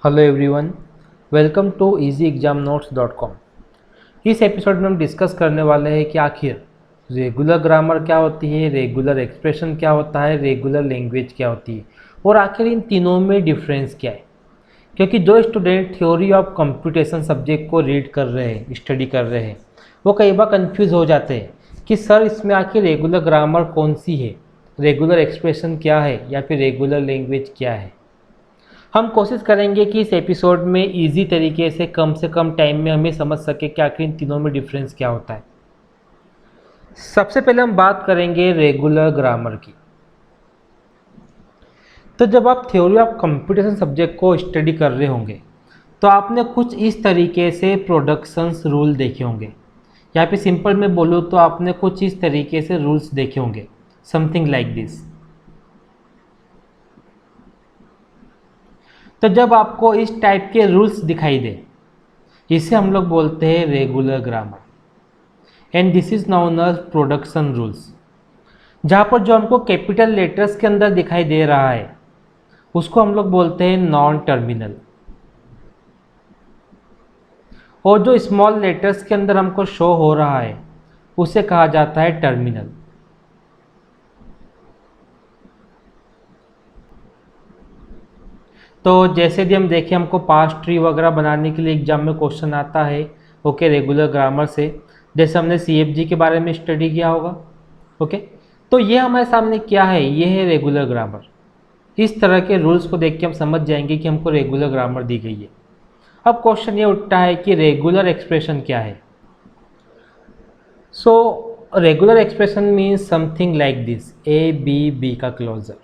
Hello everyone, welcome to easyexamnotes.com। इस episode में हम डिस्कस करने वाले हैं कि आखिर रेगुलर ग्रामर क्या होती है, रेगुलर एक्सप्रेशन क्या होता है, रेगुलर लैंग्वेज क्या होती है और आखिर इन तीनों में डिफरेंस क्या है। क्योंकि जो student theory of computation subject को रीड कर रहे हैं, स्टडी कर रहे हैं, वो कई बार कंफ्यूज हो जाते हैं कि सर इसमें आखिर रेगुलर ग्रामर कौन सी है, रेगुलर एक्सप्रेशन क्या है या फिर रेगुलर लैंग्वेज क्या है। हम कोशिश करेंगे कि इस एपिसोड में इजी तरीके से कम टाइम में हमें समझ सके कि आखिर इन तीनों में डिफरेंस क्या होता है। सबसे पहले हम बात करेंगे रेगुलर ग्रामर की। तो जब आप थ्योरी ऑफ कंप्यूटेशन सब्जेक्ट को स्टडी कर रहे होंगे तो आपने कुछ इस तरीके से प्रोडक्शंस रूल देखे होंगे, या फिर सिंपल में बोलूँ तो आपने कुछ इस तरीके से रूल्स देखे होंगे, समथिंग लाइक दिस। तो जब आपको इस टाइप के रूल्स दिखाई दे, इसे हम लोग बोलते हैं regular grammar and this is known as production rules. जहाँ पर जो हमको कैपिटल लेटर्स के अंदर दिखाई दे रहा है उसको हम लोग बोलते हैं नॉन टर्मिनल, और जो स्मॉल लेटर्स के अंदर हमको शो हो रहा है उसे कहा जाता है टर्मिनल। तो जैसे भी हम देखें, हमको पास्ट ट्री वगैरह बनाने के लिए एग्जाम में क्वेश्चन आता है ओके रेगुलर ग्रामर से, जैसे हमने सीएफजी के बारे में स्टडी किया होगा। ओके, तो ये हमारे सामने क्या है, ये है रेगुलर ग्रामर। इस तरह के रूल्स को देख के हम समझ जाएंगे कि हमको रेगुलर ग्रामर दी गई है। अब क्वेश्चन ये उठता है कि रेगुलर एक्सप्रेशन क्या है। So regular expression means something like this, A B B का क्लोजर।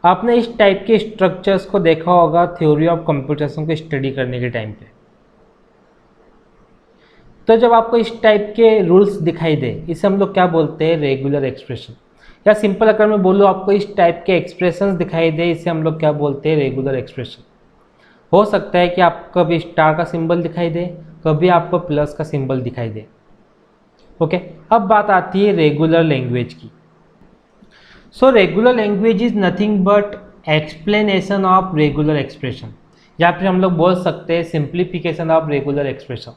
आपने इस टाइप के स्ट्रक्चर्स को देखा होगा थ्योरी ऑफ कंप्यूटेशन को स्टडी करने के टाइम पे। तो जब आपको इस टाइप के रूल्स दिखाई दे, इसे हम लोग क्या बोलते हैं, रेगुलर एक्सप्रेशन। या सिंपल अगर मैं बोलूँ आपको इस टाइप के एक्सप्रेशंस दिखाई दे, इसे हम लोग क्या बोलते हैं, रेगुलर एक्सप्रेशन। हो सकता है कि आपको कभी स्टार का सिंबल दिखाई दे, कभी आपको प्लस का सिंबल दिखाई दे। ओके, अब बात आती है रेगुलर लैंग्वेज की। So regular language is nothing but explanation of regular expression, या फिर हम लोग बोल सकते हैं सिंप्लीफिकेशन ऑफ रेगुलर एक्सप्रेशन।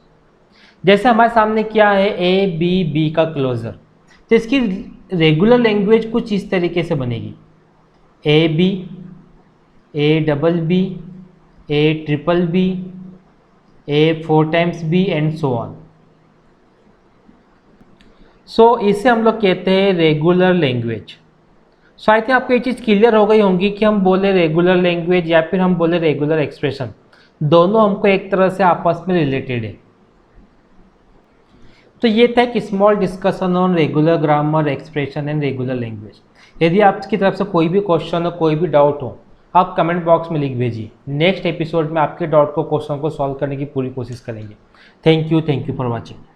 जैसे हमारे सामने क्या है, ए बी बी का क्लोजर, तो इसकी रेगुलर लैंग्वेज कुछ इस तरीके से बनेगी, A B, A double B, A triple B, A 4 times B and so on. So इसे हम लोग कहते हैं regular language. So I think आपको ये चीज़ क्लियर हो गई होंगी कि हम बोले रेगुलर लैंग्वेज या फिर हम बोले रेगुलर एक्सप्रेशन, दोनों हमको एक तरह से आपस में रिलेटेड है। तो ये था एक small discussion on regular grammar, expression and regular language. यदि आपकी तरफ से कोई भी क्वेश्चन हो, कोई भी डाउट हो, आप कमेंट बॉक्स में लिख भेजिए। नेक्स्ट एपिसोड में आपके डाउट को, क्वेश्चन को सॉल्व करने की पूरी कोशिश करेंगे। Thank you for watching.